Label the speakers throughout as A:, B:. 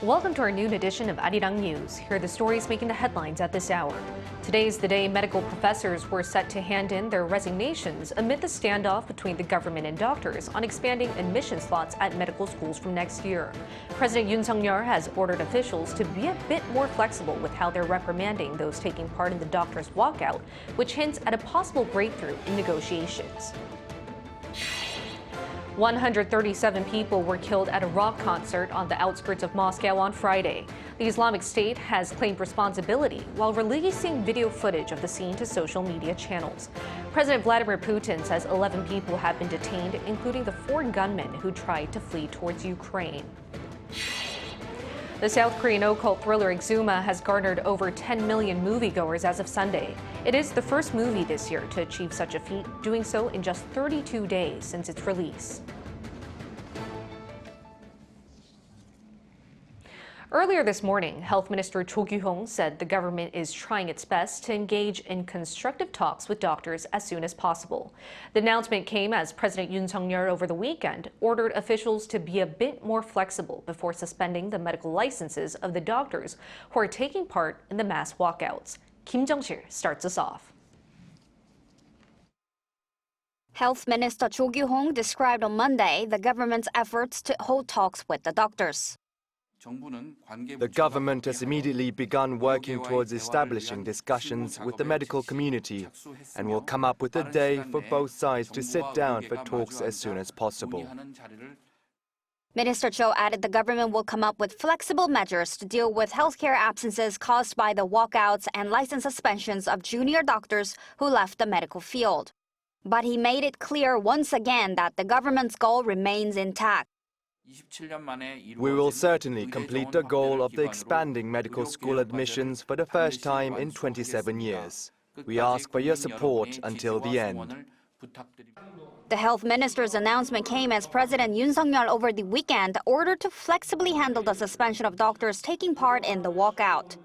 A: Welcome to our noon edition of Arirang News. Here are the stories making the headlines at this hour. Today's the day medical professors were set to hand in their resignations amid the standoff between the government and doctors on expanding admission slots at medical schools from next year. President Yoon has ordered officials to be a bit more flexible with how they're reprimanding those taking part in the doctors' walkout, which hints at a possible breakthrough in negotiations. 137 people were killed at a rock concert on the outskirts of Moscow on Friday. The Islamic State has claimed responsibility while releasing video footage of the scene to social media channels. President Vladimir Putin says 11 people have been detained, including the 4 gunmen who tried to flee towards Ukraine. The South Korean occult thriller Exuma has garnered over 10 million moviegoers as of Sunday. It is the first movie this year to achieve such a feat, doing so in just 32 days since its release. Earlier this morning, Health Minister Cho said the government is trying its best to engage in constructive talks with doctors as soon as possible. The announcement came as President Yoon over the weekend ordered officials to be a bit more flexible before suspending the medical licenses of the doctors who are taking part in the mass walkouts. Kim Jung-sil starts us off.
B: Health Minister Cho described on Monday the government's efforts to hold talks with the doctors.
C: The government has immediately begun working towards establishing discussions with the medical community and will come up with a day for both sides to sit down for talks as soon as possible.
B: Minister Cho added the government will come up with flexible measures to deal with healthcare absences caused by the walkouts and license suspensions of junior doctors who left the medical field. But he made it clear once again that the government's goal remains intact.
C: We will certainly complete the goal of the expanding medical school admissions for the first time in 27 years. We ask for your support until the end.
B: The health minister's announcement came as President Yoon over the weekend ordered to flexibly handle the suspension of doctors taking part in the walkout.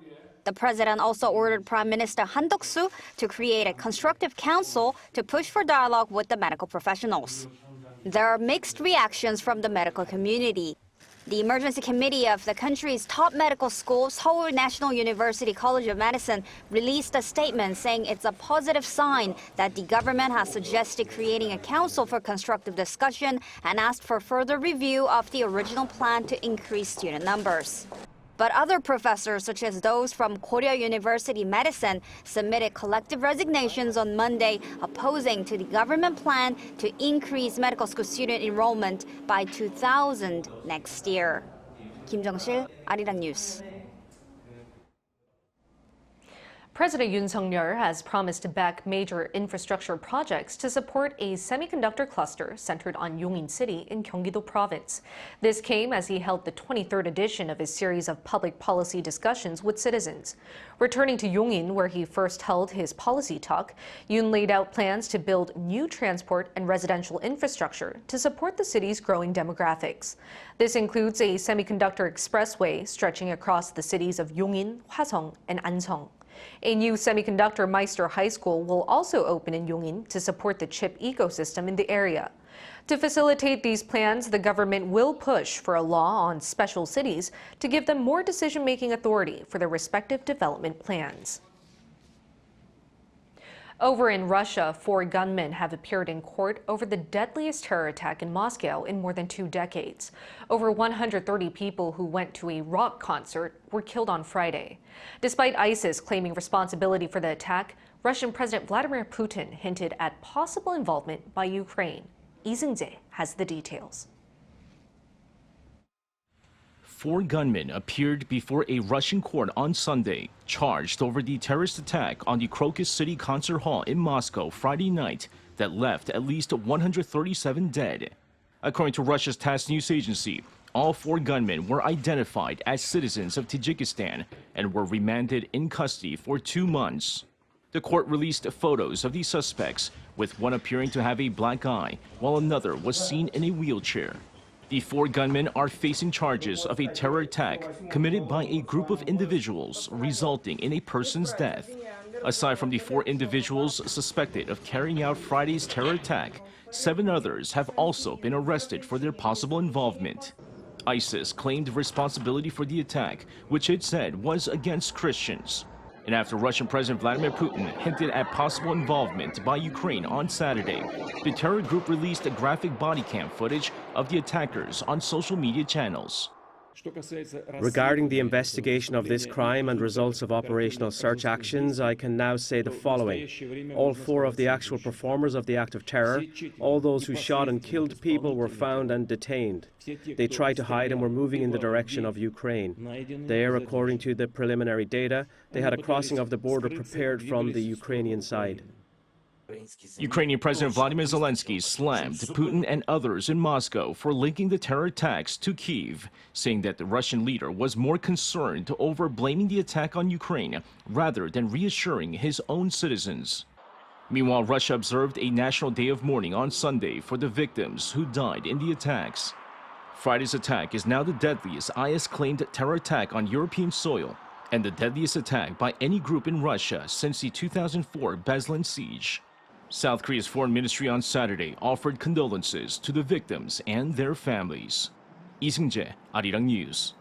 B: The president also ordered Prime Minister Han Duck-soo to create a constructive council to push for dialogue with the medical professionals. There are mixed reactions from the medical community. The emergency committee of the country's top medical school, Seoul National University College of Medicine, released a statement saying it's a positive sign that the government has suggested creating a council for constructive discussion and asked for further review of the original plan to increase student numbers. But other professors, such as those from Korea University Medicine, submitted collective resignations on Monday, opposing to the government plan to increase medical school student enrollment by 2,000 next year. Kim Jung-sil, Arirang News.
A: President Yoon has promised to back major infrastructure projects to support a semiconductor cluster centered on Yongin City in Gyeonggi-do Province. This came as he held the 23rd edition of his series of public policy discussions with citizens. Returning to Yongin, where he first held his policy talk, Yoon laid out plans to build new transport and residential infrastructure to support the city's growing demographics. This includes a semiconductor expressway stretching across the cities of Yongin, Hwaseong, and Ansong. A new Semiconductor Meister High School will also open in Yongin to support the chip ecosystem in the area. To facilitate these plans, the government will push for a law on special cities to give them more decision-making authority for their respective development plans. Over in Russia, 4 gunmen have appeared in court over the deadliest terror attack in Moscow in more than 2 decades. Over 130 people who went to a rock concert were killed on Friday. Despite ISIS claiming responsibility for the attack, Russian President Vladimir Putin hinted at possible involvement by Ukraine. Lee Seung-jae has the details.
D: 4 gunmen appeared before a Russian court on Sunday, charged over the terrorist attack on the Crocus City Concert Hall in Moscow Friday night that left at least 137 dead. According to Russia's TASS news agency, all 4 gunmen were identified as citizens of Tajikistan and were remanded in custody for 2 months. The court released photos of the suspects, with one appearing to have a black eye, while another was seen in a wheelchair. The 4 gunmen are facing charges of a terror attack committed by a group of individuals, resulting in a person's death. Aside from the 4 individuals suspected of carrying out Friday's terror attack, 7 others have also been arrested for their possible involvement. ISIS claimed responsibility for the attack, which it said was against Christians. And after Russian President Vladimir Putin hinted at possible involvement by Ukraine on Saturday, the terror group released graphic body cam footage of the attackers on social media channels.
E: Regarding the investigation of this crime and results of operational search actions, I can now say the following. All 4 of the actual performers of the act of terror, all those who shot and killed people, were found and detained. They tried to hide and were moving in the direction of Ukraine. There, according to the preliminary data, they had a crossing of the border prepared from the Ukrainian side.
D: Ukrainian President Vladimir Zelensky slammed Putin and others in Moscow for linking the terror attacks to Kyiv, saying that the Russian leader was more concerned over blaming the attack on Ukraine rather than reassuring his own citizens. Meanwhile, Russia observed a national day of mourning on Sunday for the victims who died in the attacks. Friday's attack is now the deadliest IS-claimed terror attack on European soil and the deadliest attack by any group in Russia since the 2004 Beslan siege. South Korea's foreign ministry on Saturday offered condolences to the victims and their families. Lee Seung-jae, Arirang News.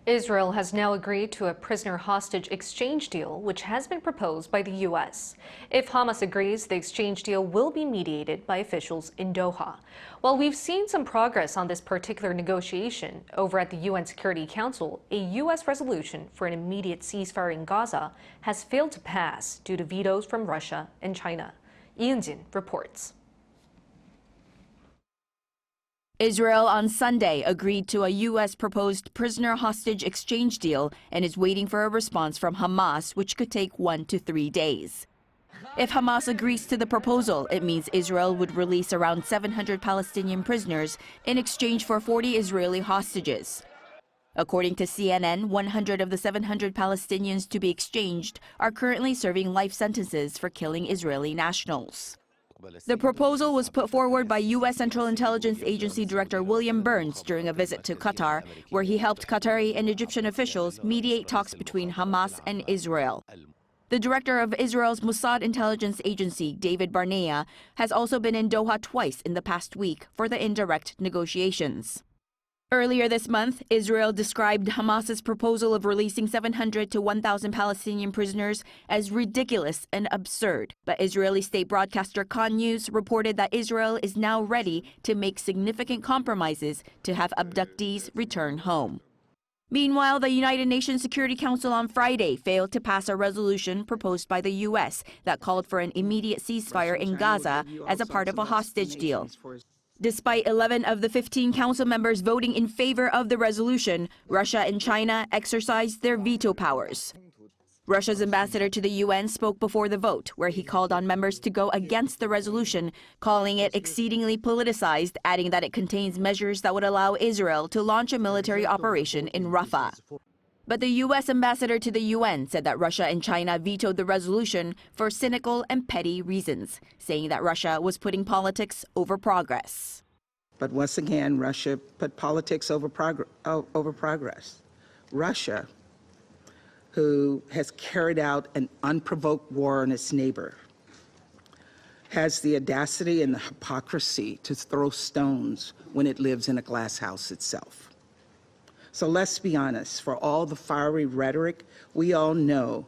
A: Israel has now agreed to a prisoner hostage exchange deal, which has been proposed by the U.S. If Hamas agrees, the exchange deal will be mediated by officials in Doha. While we've seen some progress on this particular negotiation over at the UN Security Council, a U.S. resolution for an immediate ceasefire in Gaza has failed to pass due to vetoes from Russia and China. Yoon reports.
F: Israel on Sunday agreed to a U.S. proposed prisoner hostage exchange deal and is waiting for a response from Hamas, which could take 1 to 3 days. If Hamas agrees to the proposal, it means Israel would release around 700 Palestinian prisoners in exchange for 40 Israeli hostages. According to CNN, 100 of the 700 Palestinians to be exchanged are currently serving life sentences for killing Israeli nationals. The proposal was put forward by U.S. Central Intelligence Agency Director William Burns during a visit to Qatar, where he helped Qatari and Egyptian officials mediate talks between Hamas and Israel. The director of Israel's Mossad intelligence agency, David Barnea, has also been in Doha twice in the past week for the indirect negotiations. Earlier this month, Israel described Hamas's proposal of releasing 700 to 1,000 Palestinian prisoners as ridiculous and absurd. But Israeli state broadcaster Khan News reported that Israel is now ready to make significant compromises to have abductees return home. Meanwhile, the United Nations Security Council on Friday failed to pass a resolution proposed by the U.S. that called for an immediate ceasefire in Gaza as a part of a hostage deal. Despite 11 of the 15 council members voting in favor of the resolution, Russia and China exercised their veto powers. Russia's ambassador to the UN spoke before the vote, where he called on members to go against the resolution, calling it exceedingly politicized, adding that it contains measures that would allow Israel to launch a military operation in Rafah. But the U.S. ambassador to the UN said that Russia and China vetoed the resolution for cynical and petty reasons, saying that Russia was putting politics over progress.
G: But once again, Russia put politics over progress. Russia, who has carried out an unprovoked war on its neighbor, has the audacity and the hypocrisy to throw stones when it lives in a glass house itself. So let's be honest, for all the fiery rhetoric, we all know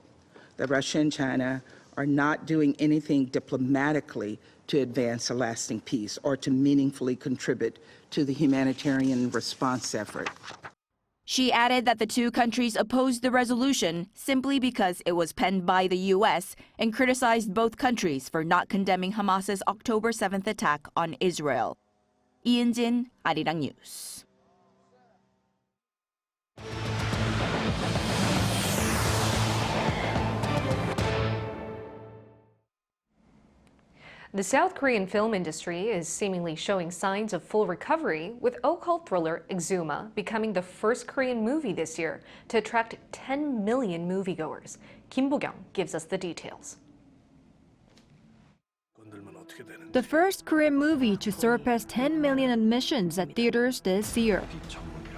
G: that Russia and China are not doing anything diplomatically to advance a lasting peace or to meaningfully contribute to the humanitarian response effort.
F: She added that the two countries opposed the resolution simply because it was penned by the U.S. and criticized both countries for not condemning Hamas's October 7th attack on Israel. Yoon, Arirang News.
A: The South Korean film industry is seemingly showing signs of full recovery, with occult thriller Exuma becoming the first Korean movie this year to attract 10 million moviegoers. Kim Bo-kyung gives us the details.
H: The first Korean movie to surpass 10 million admissions at theaters this year.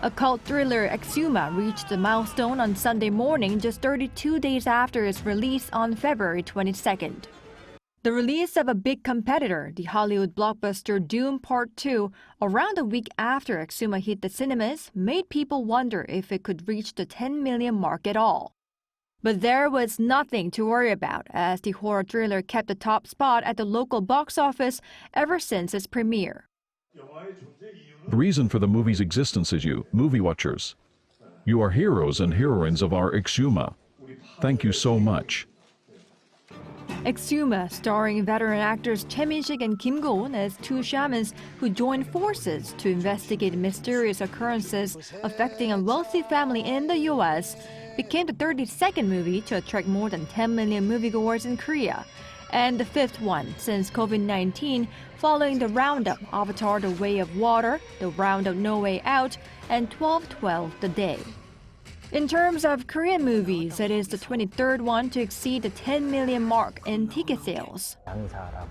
H: Occult thriller Exuma reached the milestone on Sunday morning, just 32 days after its release on February 22nd. The release of a big competitor, the Hollywood blockbuster Doom Part 2, around a week after Exuma hit the cinemas, made people wonder if it could reach the 10 million mark at all. But there was nothing to worry about, as the horror thriller kept the top spot at the local box office ever since its premiere.
I: The reason for the movie's existence is you, movie watchers. You are heroes and heroines of our Exuma. Thank you so much.
H: Exuma, starring veteran actors Choi Min-sik and Kim Go-eun as two shamans who join forces to investigate mysterious occurrences affecting a wealthy family in the U.S., became the 32nd movie to attract more than 10 million moviegoers in Korea, and the 5th one since COVID-19, following the Roundup, Avatar: The Way of Water, The Roundup: No Way Out, and 12/12: The Day. In terms of Korean movies, it is the 23rd one to exceed the 10 million mark in ticket sales.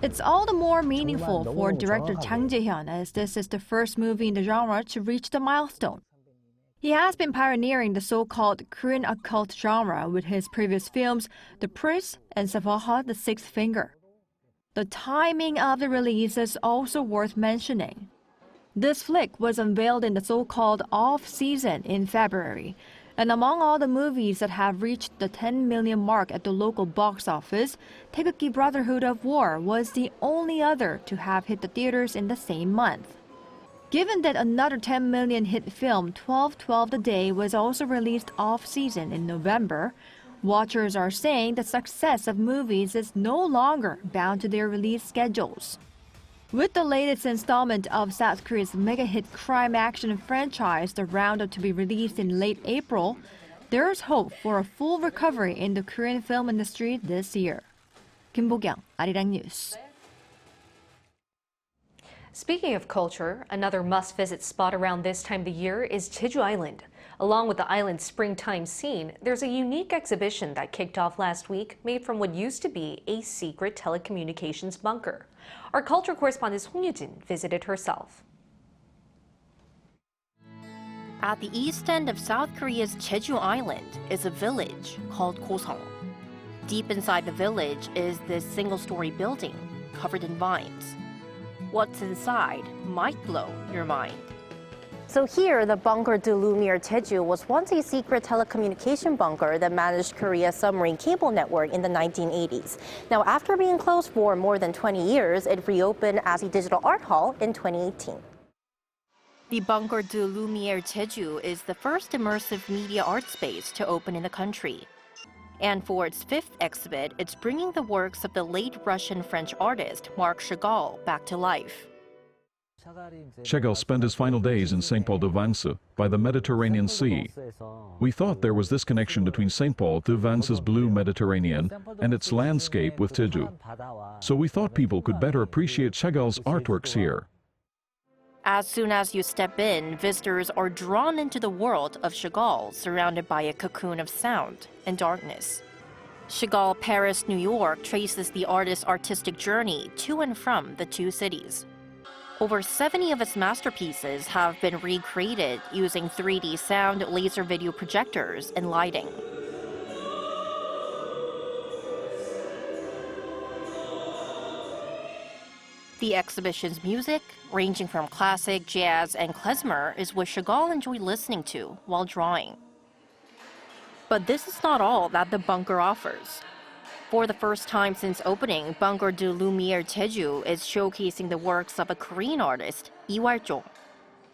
H: It's all the more meaningful for director Jang Jae-hyun, as this is the first movie in the genre to reach the milestone. He has been pioneering the so-called Korean occult genre with his previous films, The Priest and Savaha: The Sixth Finger. The timing of the release is also worth mentioning. This flick was unveiled in the so-called off-season in February, and among all the movies that have reached the 10 million mark at the local box office, Taegukgi Brotherhood of War was the only other to have hit the theaters in the same month. Given that another 10 million hit film, 12/12: The Day, was also released off-season in November, watchers are saying the success of movies is no longer bound to their release schedules. With the latest installment of South Korea's mega-hit crime-action franchise, The Roundup, to be released in late April, there is hope for a full recovery in the Korean film industry this year. Kim Bo-kyung, Arirang News.
A: Speaking of culture, another must-visit spot around this time of the year is Jeju Island. Along with the island's springtime scene, there's a unique exhibition that kicked off last week made from what used to be a secret telecommunications bunker. Our culture correspondent Song Yujin visited herself.
J: At the east end of South Korea's Jeju Island is a village called Gosong. Deep inside the village is this single-story building covered in vines. What's inside might blow your mind. So here, the Bunker de Lumiere Jeju was once a secret telecommunication bunker that managed Korea's submarine cable network in the 1980s. Now, after being closed for more than 20 years, it reopened as a digital art hall in 2018. The Bunker de Lumiere Jeju is the first immersive media art space to open in the country. And for its 5th exhibit, it's bringing the works of the late Russian-French artist Marc Chagall back to life.
I: Chagall spent his final days in St. Paul de Vence by the Mediterranean Sea. We thought there was this connection between St. Paul de Vence's blue Mediterranean and its landscape with Jeju. So we thought people could better appreciate Chagall's artworks here.
J: As soon as you step in, visitors are drawn into the world of Chagall, surrounded by a cocoon of sound and darkness. Chagall Paris, New York traces the artist's artistic journey to and from the two cities. Over 70 of his masterpieces have been recreated using 3D sound, laser video projectors, and lighting. The exhibition's music, ranging from classic, jazz, and klezmer, is what Chagall enjoyed listening to while drawing. But this is not all that the bunker offers. For the first time since opening, Bunker de Lumiere Jeju is showcasing the works of a Korean artist, Lee Wal-jong.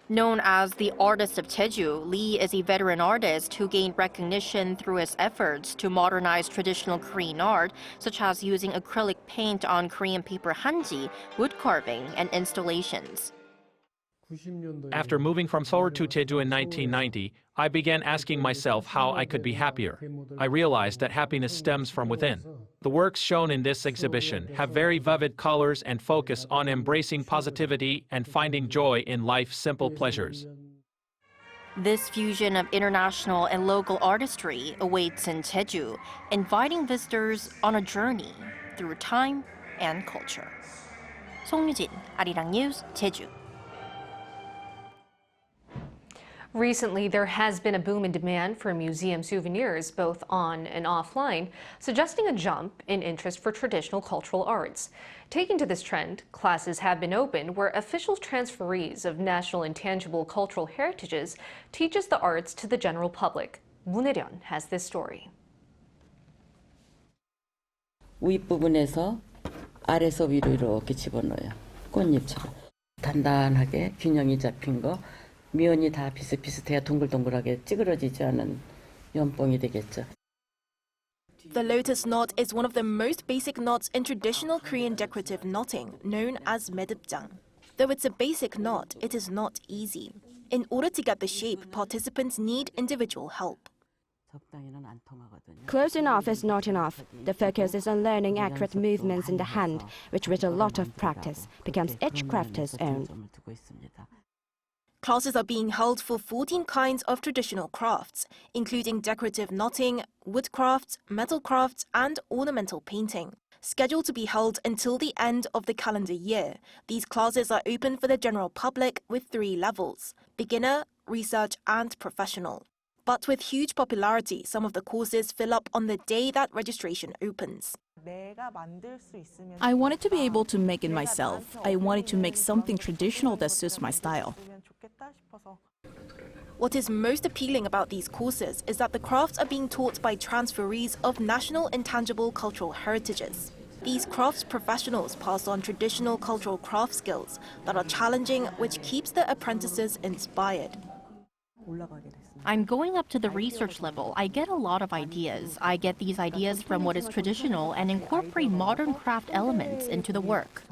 J: Known as the Artist of Jeju, Lee is a veteran artist who gained recognition through his efforts to modernize traditional Korean art, such as using acrylic paint on Korean paper hanji, wood carving, and installations.
K: After moving from Seoul to Jeju in 1990, I began asking myself how I could be happier. I realized that happiness stems from within. The works shown in this exhibition have very vivid colors and focus on embracing positivity and finding joy in life's simple pleasures.
J: This fusion of international and local artistry awaits in Jeju, inviting visitors on a journey through time and culture. Song Yujin, Arirang News, Jeju.
A: Recently, there has been a boom in demand for museum souvenirs, both on and offline, suggesting a jump in interest for traditional cultural arts. Taking to this trend, classes have been opened where official transferees of national intangible cultural heritages teaches the arts to the general public. 문혜련 has this story.
L: 윗부분에서 아래서 위로 이렇게 집어넣어요. 꽃잎처럼. 단단하게 균형이 잡힌 거. 미연이 다 비슷비슷해야 동글동글하게 찌그러지지 않은 연봉이 되겠죠.
M: The lotus knot is one of the most basic knots in traditional Korean decorative knotting, known as medupjang. Though it's a basic knot, it is not easy. In order to get the shape, participants need individual help.
N: Close enough is not enough. The focus is on learning accurate movements in the hand, which with a lot of practice becomes each crafter's own.
M: Classes are being held for 14 kinds of traditional crafts, including decorative knotting, wood crafts, metal crafts, and ornamental painting. Scheduled to be held until the end of the calendar year, these classes are open for the general public with 3 levels: beginner, research, and professional. But with huge popularity, some of the courses fill up on the day that registration opens.
F: I wanted to be able to make it myself. I wanted to make something traditional that suits my style.
M: What is most appealing about these courses is that the crafts are being taught by transferees of national intangible cultural heritages. These crafts professionals pass on traditional cultural craft skills that are challenging, which keeps the apprentices inspired.
J: I'm going up to the research level. I get a lot of ideas. I get these ideas from what is traditional and incorporate modern craft elements into the work.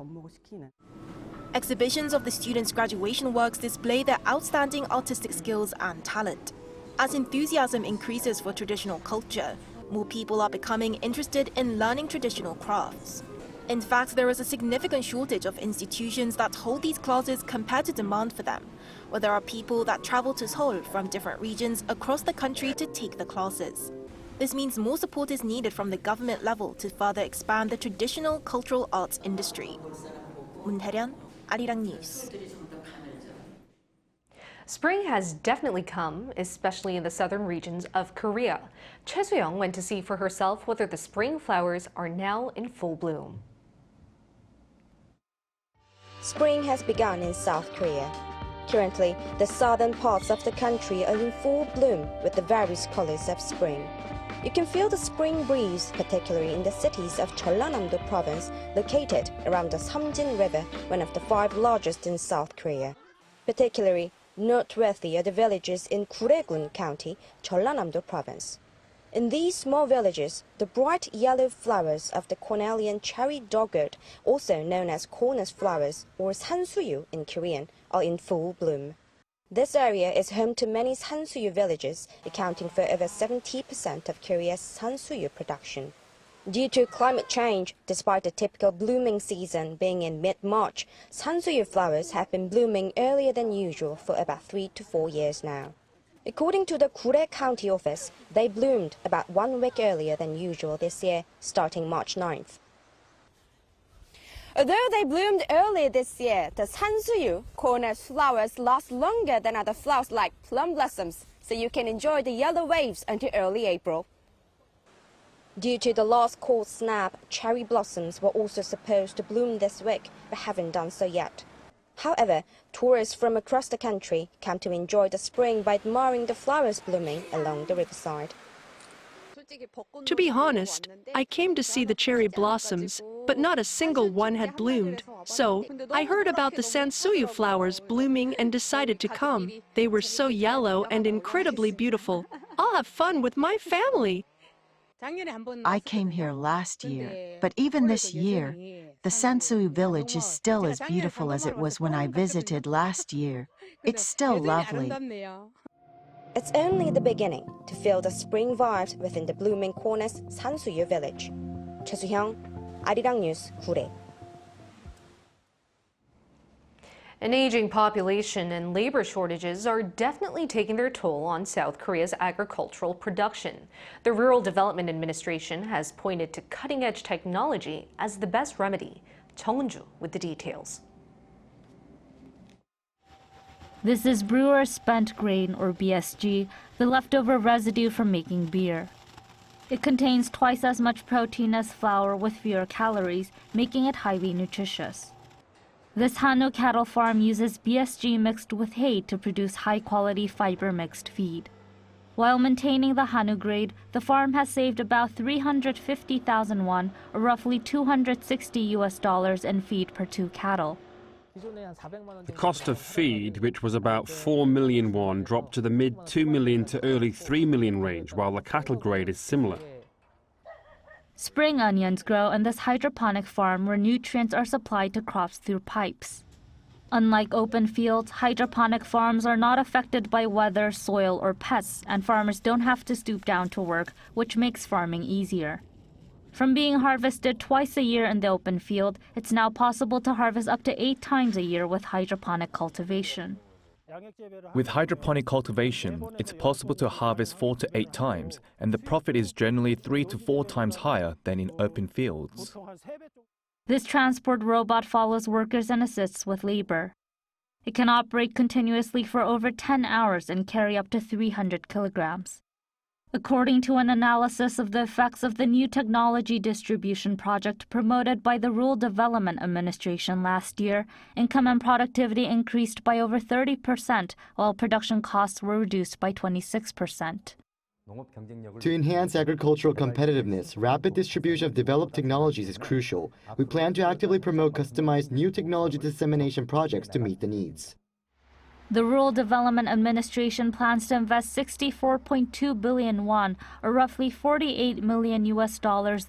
M: Exhibitions of the students' graduation works display their outstanding artistic skills and talent. As enthusiasm increases for traditional culture, more people are becoming interested in learning traditional crafts. In fact, there is a significant shortage of institutions that hold these classes compared to demand for them, where there are people that travel to Seoul from different regions across the country to take the classes. This means more support is needed from the government level to further expand the traditional cultural arts industry. 문혜련, Arirang News.
A: Spring has definitely come, especially in the southern regions of Korea. Choi Soo-young went to see for herself whether the spring flowers are now in full bloom.
O: Spring has begun in South Korea. Currently, the southern parts of the country are in full bloom with the various colors of spring. You can feel the spring breeze, particularly in the cities of Jeollanam-do province, located around the Samjin River, one of the 5 largest in South Korea. Particularly noteworthy are the villages in Gurye County, Jeollanam-do province. In these small villages, the bright yellow flowers of the cornelian cherry dogwood, also known as cornus flowers or sansuyu in Korean, are in full bloom. This area is home to many sansuyu villages, accounting for over 70% of Korea's sansuyu production. Due to climate change, despite the typical blooming season being in mid-March, sansuyu flowers have been blooming earlier than usual for about 3 to 4 years now. According to the Gurye County office, they bloomed about 1 week earlier than usual this year, starting March 9th. Although they bloomed early this year, the sansuyu, cornus flowers, last longer than other flowers like plum blossoms, so you can enjoy the yellow waves until early April. Due to the last cold snap, cherry blossoms were also supposed to bloom this week, but haven't done so yet. However, tourists from across the country come to enjoy the spring by admiring the flowers blooming along the riverside.
P: To be honest, I came to see the cherry blossoms, but not a single one had bloomed. So, I heard about the sansuyu flowers blooming and decided to come. They were so yellow and incredibly beautiful. I'll have fun with my family.
Q: I came here last year, but even this year, the Sansuyu village is still as beautiful as it was when I visited last year. It's still lovely.
O: It's only the beginning to feel the spring vibes within the blooming cornus Sansuyu village. Choi Soo-young, Arirang News, Gurye.
A: An aging population and labor shortages are definitely taking their toll on South Korea's agricultural production. The Rural Development Administration has pointed to cutting-edge technology as the best remedy. Jung Eun-ju with the details.
R: This is brewer's spent grain, or BSG, the leftover residue from making beer. It contains twice as much protein as flour with fewer calories, making it highly nutritious. This Hanu cattle farm uses BSG mixed with hay to produce high-quality fiber-mixed feed. While maintaining the Hanu grade, the farm has saved about 350,000 won, or roughly $260 in feed per 2 cattle.
S: The cost of feed, which was about 4 million won, dropped to the mid 2 million to early 3 million range, while the cattle grade is similar.
R: Spring onions grow in this hydroponic farm where nutrients are supplied to crops through pipes. Unlike open fields, hydroponic farms are not affected by weather, soil, or pests, and farmers don't have to stoop down to work, which makes farming easier. From being harvested twice a year in the open field, it's now possible to harvest up to 8 times a year with hydroponic cultivation.
T: With hydroponic cultivation, it's possible to harvest 4 to 8 times, and the profit is generally 3 to 4 times higher than in open fields.
R: This transport robot follows workers and assists with labor. It can operate continuously for over 10 hours and carry up to 300 kilograms. According to an analysis of the effects of the new technology distribution project promoted by the Rural Development Administration last year, income and productivity increased by over 30%, while production costs were reduced by 26%.
U: To enhance agricultural competitiveness, rapid distribution of developed technologies is crucial. We plan to actively promote customized new technology dissemination projects to meet the needs.
R: The Rural Development Administration plans to invest 64.2 billion won, or roughly $48 million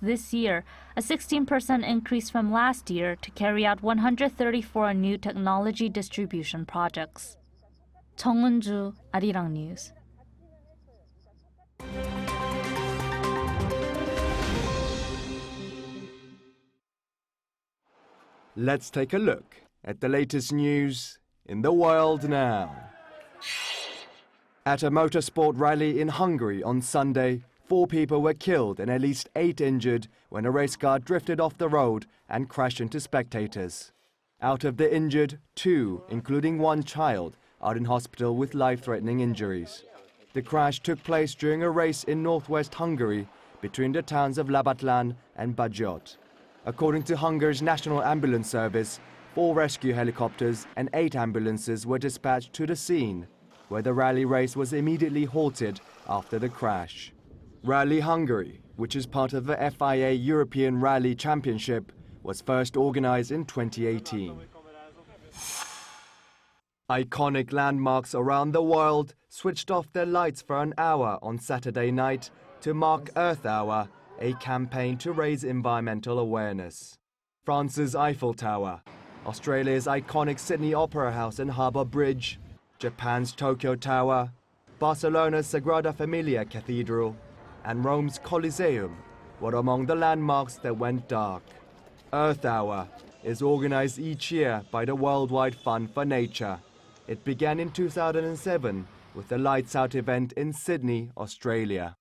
R: this year, a 16% increase from last year, to carry out 134 new technology distribution projects. 정은주, Arirang News.
C: Let's take a look at the latest news in the world now. At a motorsport rally in Hungary on Sunday, 4 people were killed and at least 8 injured when a race car drifted off the road and crashed into spectators. Out of the injured, 2, including 1 child, are in hospital with life-threatening injuries. The crash took place during a race in northwest Hungary between the towns of Labatlan and Gov't. According to Hungary's National Ambulance Service, 4 rescue helicopters and 8 ambulances were dispatched to the scene, where the rally race was immediately halted after the crash. Rally Hungary, which is part of the FIA European Rally Championship, was first organized in 2018. Iconic landmarks around the world switched off their lights for an hour on Saturday night to mark Earth Hour, a campaign to raise environmental awareness. France's Eiffel Tower, Australia's iconic Sydney Opera House and Harbour Bridge, Japan's Tokyo Tower, Barcelona's Sagrada Familia Cathedral, and Rome's Colosseum were among the landmarks that went dark. Earth Hour is organized each year by the Worldwide Fund for Nature. It began in 2007 with the Lights Out event in Sydney, Australia.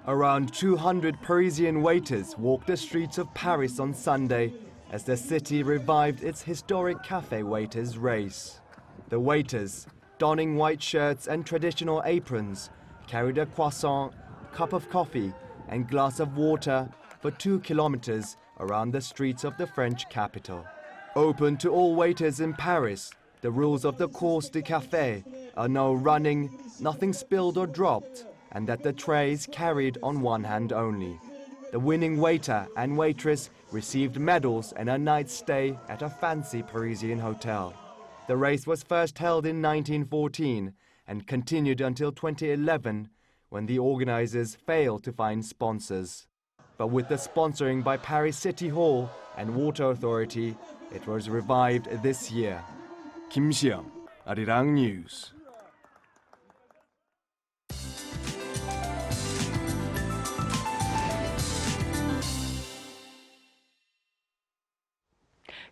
C: Around 200 Parisian waiters walked the streets of Paris on Sunday as the city revived its historic cafe waiters race. The waiters, donning white shirts and traditional aprons, carried a croissant, cup of coffee, and glass of water for 2 kilometers around the streets of the French capital. Open to all waiters in Paris, the rules of the course de café are no running, nothing spilled or dropped, and that the trays carried on one hand only. The winning waiter and waitress received medals and a night's stay at a fancy Parisian hotel. The race was first held in 1914 and continued until 2011, when the organizers failed to find sponsors. But with the sponsoring by Paris City Hall and Water Authority, it was revived this year. Kim Siang, Arirang News.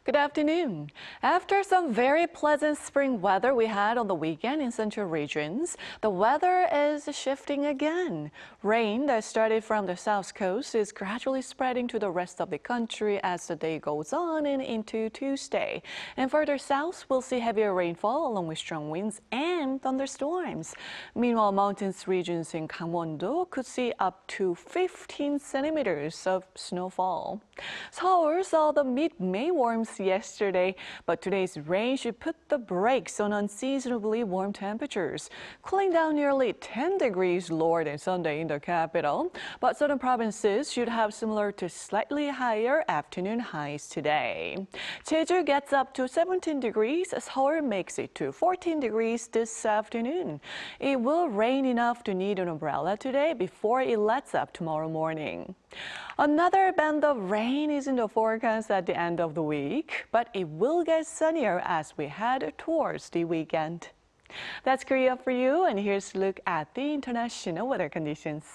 B: Good afternoon. After some very pleasant spring weather we had on the weekend in central regions, the weather is shifting again. Rain that started from the south coast is gradually spreading to the rest of the country as the day goes on and into Tuesday. And further south, we'll see heavier rainfall along with strong winds and thunderstorms. Meanwhile, mountainous regions in Gangwon-do could see up to 15 centimeters of snowfall. Seoul saw the mid-May warms yesterday, but today's rain should put the brakes on unseasonably warm temperatures, cooling down nearly 10 degrees lower than Sunday in the capital. But southern provinces should have similar to slightly higher afternoon highs today. Jeju gets up to 17 degrees, Seoul makes it to 14 degrees this afternoon. It will rain enough to need an umbrella today before it lets up tomorrow morning. Another band of rain is in the forecast at the end of the week, but it will get sunnier as we head towards the weekend. That's Korea for you, and here's a look at the international weather conditions.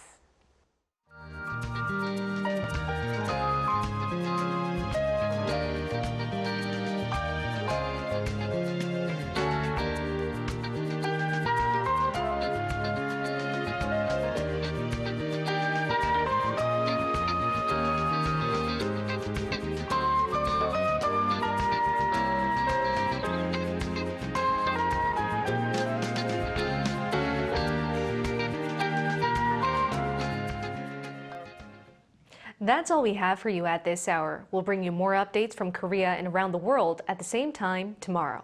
A: That's all we have for you at this hour. We'll bring you more updates from Korea and around the world at the same time tomorrow.